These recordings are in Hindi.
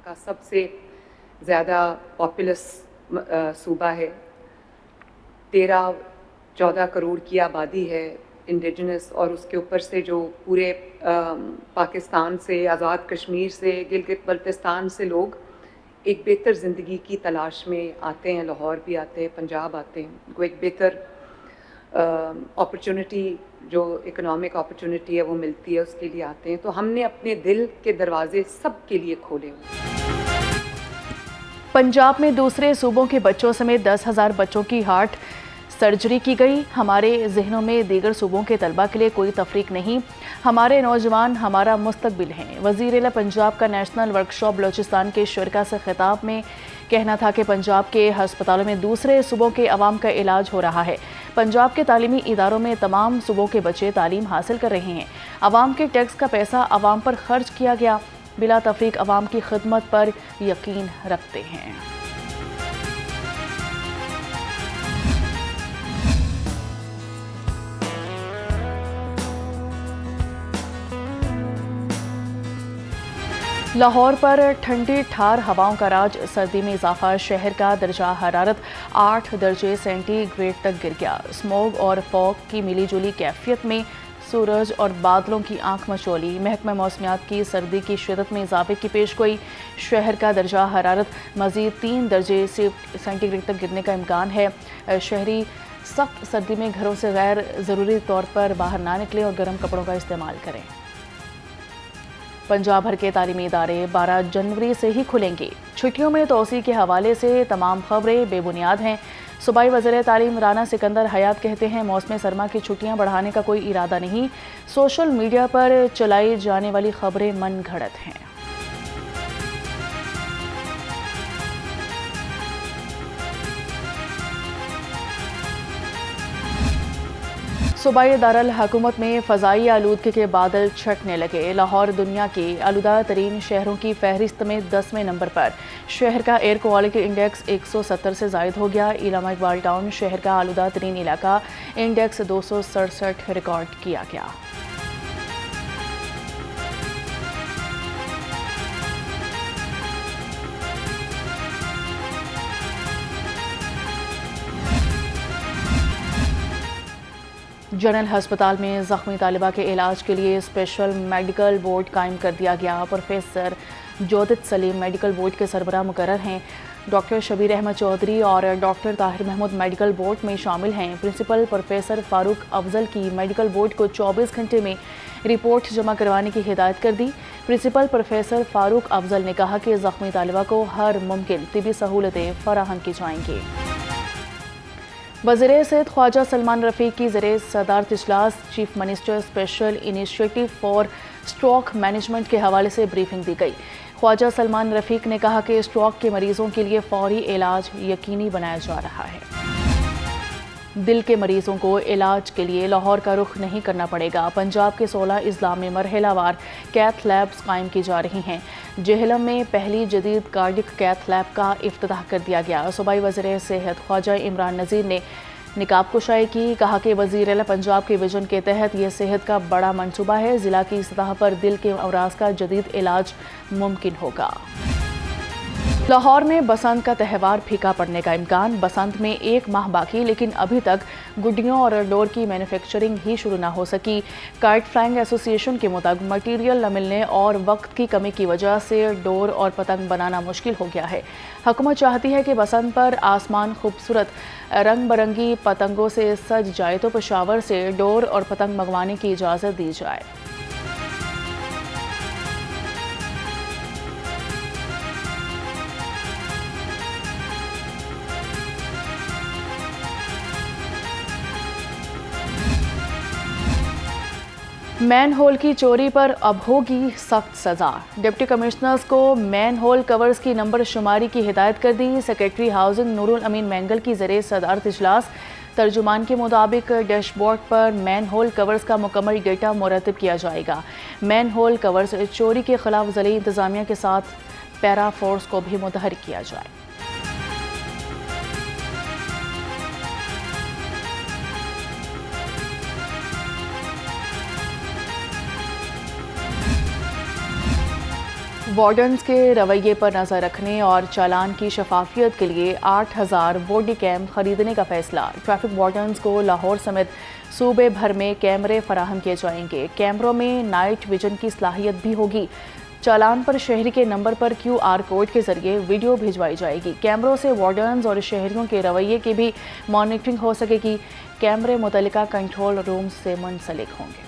का सबसे ज़्यादा पॉपुलस सूबा है। 13-14 करोड़ की आबादी है इंडिजिनस, और उसके ऊपर से जो पूरे पाकिस्तान से, आज़ाद कश्मीर से, गिलगित बल्तिस्तान से लोग एक बेहतर ज़िंदगी की तलाश में आते हैं। लाहौर भी आते हैं, पंजाब आते हैं, उनको एक बेहतर अपॉर्चुनिटी, जो इकोनॉमिक अपॉर्चुनिटी है वो मिलती है, उसके लिए आते हैं। तो हमने अपने दिल के दरवाजे सबके लिए खोले हुए। पंजाब में दूसरे सूबों के बच्चों समेत 10,000 बच्चों की हार्ट सर्जरी की गई। हमारे जहनों में दीगर सूबों के तलबा के लिए कोई तफरीक नहीं। हमारे नौजवान हमारा मुस्तकबिल हैं। वज़ीर आला पंजाब का नेशनल वर्कशॉप बलूचिस्तान के शुरका से खिताब में कहना था कि पंजाब के हस्पतालों में दूसरे सूबों के अवाम का इलाज हो रहा है। पंजाब के तालीमी इदारों में तमाम सूबों के बच्चे तालीम हासिल कर रहे हैं। अवाम के टैक्स का पैसा अवाम पर खर्च किया गया। बिला तफरीक अवाम की खिदमत पर यकीन रखते हैं। लाहौर पर ठंडी ठार हवाओं का राज, सर्दी में इजाफा। शहर का दर्जा हरारत 8 दर्जे सेंटीग्रेड तक गिर गया। स्मोग और फॉग की मिली जुली कैफियत में सूरज और बादलों की आंख मचोली। महकमा मौसमियात की सर्दी की शिदत में इजाफे की पेशगोई। शहर का दर्जा हरारत मज़ीद 3 दर्जे सेंटीग्रेड तक गिरने का इम्कान है। शहरी सख्त सर्दी में घरों से गैर ज़रूरी तौर पर बाहर ना निकलें और गर्म कपड़ों का इस्तेमाल करें। पंजाब भर के तालीमी इदारे 12 जनवरी से ही खुलेंगे। छुट्टियों में तोसी के हवाले से तमाम खबरें बेबुनियाद हैं। सूबाई वज़ीर तालीम राना सिकंदर हयात कहते हैं, मौसम सरमा की छुट्टियां बढ़ाने का कोई इरादा नहीं। सोशल मीडिया पर चलाई जाने वाली खबरें मन घड़त हैं। सूबाई दारुल हुकूमत में फ़ज़ाई आलूदगी के बादल छटने लगे। लाहौर दुनिया के आलूदा तरीन शहरों की फहरिस्त में 10वें नंबर पर। शहर का एयर क्वालिटी इंडेक्स 170 से ज़ायद हो गया। इलामा इकबाल टाउन शहर का आलूदा तरीन इलाका, इंडेक्स 267 रिकॉर्ड किया गया। जनरल हस्पताल में ज़ख्मी तालिबा के इलाज के लिए स्पेशल मेडिकल बोर्ड कायम कर दिया गया। प्रोफेसर जोदित सलीम मेडिकल बोर्ड के सरबराह मुकर्रर हैं। डॉक्टर शबीर अहमद चौधरी और doctor Tahir Mahmood medical board में शामिल हैं। प्रिंसिपल प्रोफेसर फारूक अफजल की मेडिकल बोर्ड को 24 घंटे में रिपोर्ट जमा करवाने की हिदायत कर दी। प्रिंसिपल प्रोफेसर फारूक अफजल ने कहा कि ज़ख्मी तालिबा को हर मुमकिन तिबी सहूलतें फराहम की जाएंगी। वज़ीर सेहत ख्वाजा सलमान रफ़ीक की ज़रिए सदारत इजलास chief minister special initiative for stroke management के हवाले से ब्रीफिंग दी गई। ख्वाजा सलमान रफ़ीक ने कहा कि स्ट्रोक के मरीजों के लिए फौरी इलाज यकीनी बनाया जा रहा है। दिल के मरीजों को इलाज के लिए लाहौर का रुख नहीं करना पड़ेगा। पंजाब के 16 अजला में मरहलावार कैथ लैब्स कायम की जा रही हैं। जेहलम में पहली जदीद कार्डिक कैथ लैब का इफ्तिताह कर दिया गया। सूबाई वज़ीर सेहत ख्वाजा इमरान नज़ीर ने निकाब कुशाई की। कहा कि वज़ीर आला पंजाब के विजन के तहत यह सेहत का बड़ा मनसूबा है। ज़िला की सतह पर दिल के अमराज का जदीद इलाज मुमकिन होगा। लाहौर में बसंत का त्यौहार फीका पड़ने का इम्कान। बसंत में 1 माह बाकी, लेकिन अभी तक गुड्डियों और डोर की मैन्युफैक्चरिंग ही शुरू ना हो सकी। काइट फ्लाइंग एसोसिएशन के मुताबिक मटीरियल न मिलने और वक्त की कमी की वजह से डोर और पतंग बनाना मुश्किल हो गया है। हुकूमत चाहती है कि बसंत पर आसमान खूबसूरत रंग बरंगी पतंगों से सज जाए तो पेशावर से डोर और पतंग मंगवाने की इजाज़त दी जाए। मैन होल की चोरी पर अब होगी सख्त सजा। डिप्टी कमिश्नर्स को मैन होल कवर्स की नंबर शुमारी की हिदायत कर दी। सेक्रेटरी हाउसिंग नूरुल अमीन मैंगल की ज़रिए सदारत इजलास। तर्जुमान के मुताबिक डैशबोर्ड पर मैन होल कवर्स का मुकम्मल डेटा मुरतब किया जाएगा। मैन होल कवर्स चोरी के खिलाफ ज़िले इंतजामिया के साथ पैरा फोर्स को भी मुतहरिक किया जाए। वार्डन्स के रवैये पर नज़र रखने और चालान की शफाफियत के लिए 8,000 बॉडी कैम खरीदने का फैसला। ट्रैफिक वार्डन्स को लाहौर समेत सूबे भर में कैमरे फराहम किए जाएंगे। कैमरों में नाइट विजन की सलाहियत भी होगी। चालान पर शहरी के नंबर पर QR कोड के जरिए वीडियो भिजवाई जाएगी। कैमरों से वार्डन्स और शहरियों के रवैये की भी मॉनिटरिंग हो सकेगी। कैमरे मुतल्लिका कंट्रोल रूम से मुंसलिक होंगे।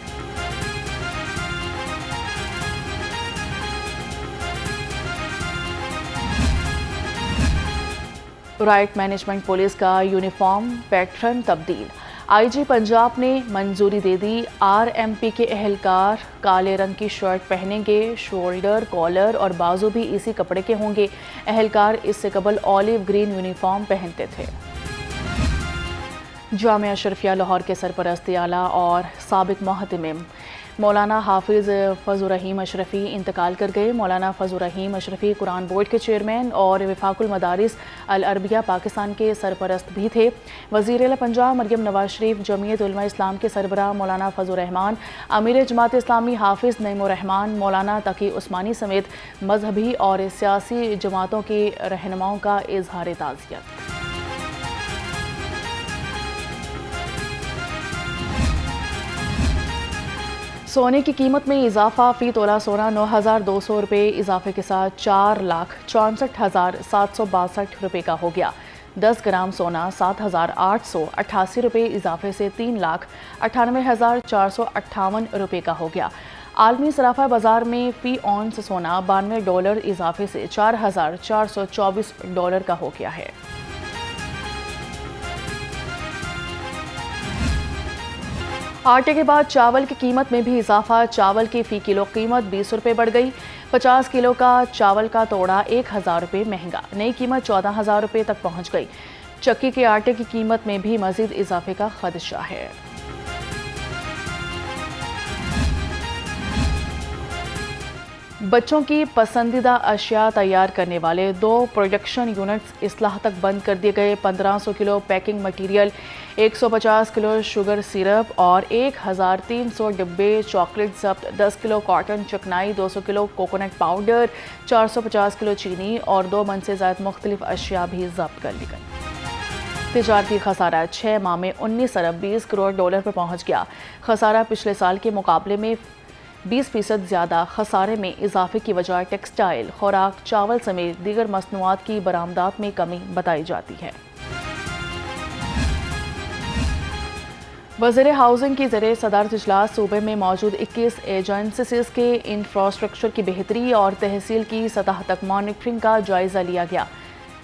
राइट मैनेजमेंट पुलिस का यूनिफॉर्म पैटर्न तब्दील। IG पंजाब ने मंजूरी दे दी। RMP के एहलकार काले रंग की शर्ट पहनेंगे। शोल्डर, कॉलर और बाजू भी इसी कपड़े के होंगे। एहलकार इससे कबल ऑलिव ग्रीन यूनिफॉर्म पहनते थे। जामिया अशरफिया लाहौर के सरपरस्त आला और साबिक मोहतमिम मौलाना हाफिज़ फजल रहीम अशरफी इंतकाल कर गए। मौलाना फजल रहीम अशरफी कुरान बोर्ड के चेयरमैन और वफाकुल मदारिस अल अरबिया पाकिस्तान के सरपरस्त भी थे। वज़ीर आला पंजाब मरियम नवाज शरीफ, जमीयत उलमा इस्लाम के सरबराह मौलाना फजल रहमान, अमीर जमात इस्लामी हाफिज़ नईमुर रहमान, मौलाना तकी उस्मानी समेत मजहबी और सियासी जमातों के रहनुमाओं का इजहार ताज़ियत। सोने की कीमत में इजाफा। फ़ी तोला सोना 9,200 रुपये इजाफे के साथ 4,64,762 रुपये का हो गया। 10 ग्राम सोना 7,888 रुपये इजाफे से 3,98,458 रुपये का हो गया। आलमी सराफा बाजार में फ़ी औंस सोना $92 इजाफे से $4,424 का हो गया है। आटे के बाद चावल की कीमत में भी इजाफा। चावल की फ़ी किलो कीमत 20 रुपये बढ़ गई। 50 किलो का चावल का तोड़ा 1,000 रुपये महंगा। नई कीमत 14,000 रुपये तक पहुंच गई। चक्की के आटे की कीमत में भी मजीद इजाफे का खदशा है। बच्चों की पसंदीदा अशिया तैयार करने वाले 2 प्रोडक्शन यूनिट्स इस्लाह तक बंद कर दिए गए। 1500 kilo packing material, 150 kilo sugar syrup और 1,300 डिब्बे चॉकलेट जब्त। 10 किलो कॉटन चकनाई, 200 किलो कोकोनट पाउडर, 450 किलो चीनी और 2 मन से ज़ायद मुख्तलिफ अशिया भी जब्त कर ली गई। तिजारती खसारा 6 माह में 19 अरब 20 करोड़ डॉलर पर पहुंच गया। खसारा पिछले साल के मुकाबले में 20% ज़्यादा। खसारे में इजाफे की वजह टेक्सटाइल, खुराक, चावल समेत दीगर मसनूआत की बरामदात में कमी बताई जाती है। वज़ीर हाउसिंग की ज़रिए सदारत इजलास सूबे में मौजूद 21 एजेंसीज के इंफ्रास्ट्रक्चर की बेहतरी और तहसील की सतह तक मॉनिटरिंग का जायज़ा लिया गया।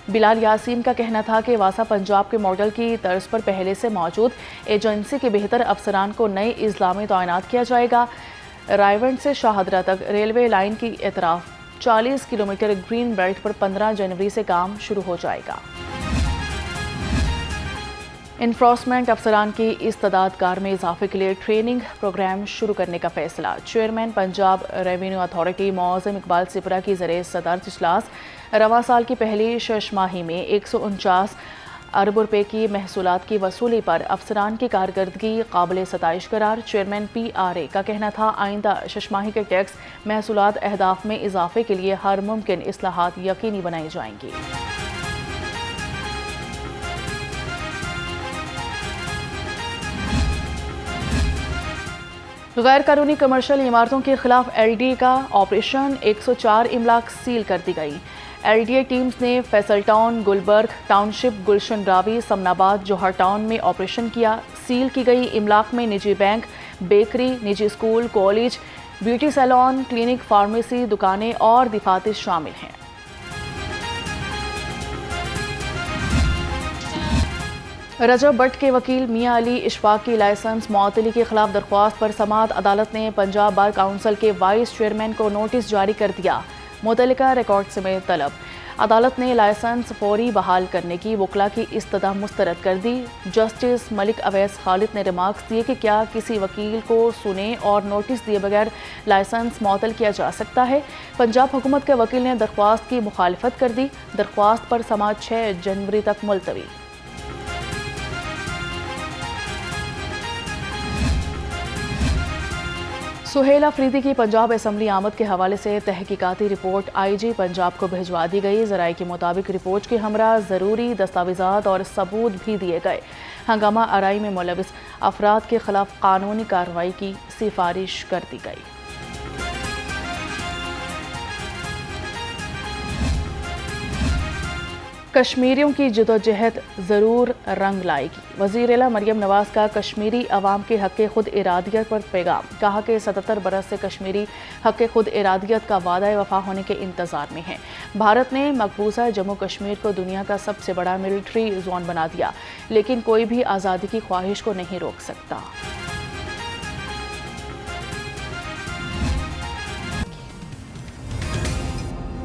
बिलाल यासीन का कहना था कि वासा पंजाब के मॉडल की तर्ज पर पहले से मौजूद एजेंसी के बेहतर अफसरान को नए अजला में तैनात किया जाएगा। रायवंड से शाहदरा तक रेलवे लाइन की एतराफ़ 40 किलोमीटर ग्रीन बेल्ट पर 15 जनवरी से काम शुरू हो जाएगा। इन्फोर्समेंट अफसरान की इस्तादाद कार में इजाफे के लिए ट्रेनिंग प्रोग्राम शुरू करने का फैसला। Chairman Punjab revenue authority Mauzam Iqbal Sipra की ज़रिए सदारत इजलास रवां साल की पहली शशमाही में 149 अरब रुपये की महसूलात की वसूली पर अफसरान की कारकर्दगी काबिल सताइश करार। चेयरमैन PRA का कहना था आइंदा शशमाही के टैक्स महसूलात अहदाफ में इजाफे के लिए हर मुमकिन इस्लाहात यकीनी बनाई जाएंगी। गैर कानूनी कमर्शियल इमारतों के खिलाफ LDA का ऑपरेशन 104 इमलाक सील कर दी गई। LDA टीम्स ने Faisal Town, Gulberg Township, Gulshan Ravi, Samanabad, Johar Town में ऑपरेशन किया। सील की गई इमलाक में निजी बैंक, बेकरी, निजी school, college, beauty salon, clinic, pharmacy, दुकानें और दफातर शामिल हैं। रजब भट्ट के वकील मियां अली इशफाक की लाइसेंस मुअत्तली के खिलाफ दरख्वास्त पर समाअत अदालत ने पंजाब बार काउंसिल के वाइस चेयरमैन को नोटिस जारी कर दिया। मुतल्लिका रिकॉर्ड समेत तलब। अदालत ने लाइसेंस फौरी बहाल करने की वकला की इस्तदा मुस्तरद कर दी। जस्टिस मलिक अवैस खालिद ने रिमार्क्स दिए कि क्या किसी वकील को सुने और नोटिस दिए बगैर लाइसेंस मुअत्तल किया जा सकता है। पंजाब हुकूमत के वकील ने दरख्वास्त की मुखालफत कर दी। दरख्वास्त पर समाअत 6 जनवरी तक मुलतवी। सुहेल अफरीदी की पंजाब असम्बली आमद के हवाले से तहकीकाती रिपोर्ट IG पंजाब को भिजवा दी गई। ज़राए के मुताबिक रिपोर्ट के हमरा ज़रूरी दस्तावेज़ात और सबूत भी दिए गए। हंगामा आराई में मुलविस अफराद के खिलाफ कानूनी कार्रवाई की सिफारिश कर दी गई। कश्मीरियों की जदोजहद ज़रूर रंग लाएगी। वज़ीर-ए-आला मरियम नवाज का कश्मीरी अवाम के हक़ खुद इरादियत पर पैगाम। कहा कि 77 बरस से कश्मीरी हक़ खुद इरादियत का वादा वफा होने के इंतज़ार में है। भारत ने मकबूजा जम्मू कश्मीर को दुनिया का सबसे बड़ा मिलिट्री जोन बना दिया, लेकिन कोई भी आज़ादी की ख्वाहिश को नहीं रोक सकता।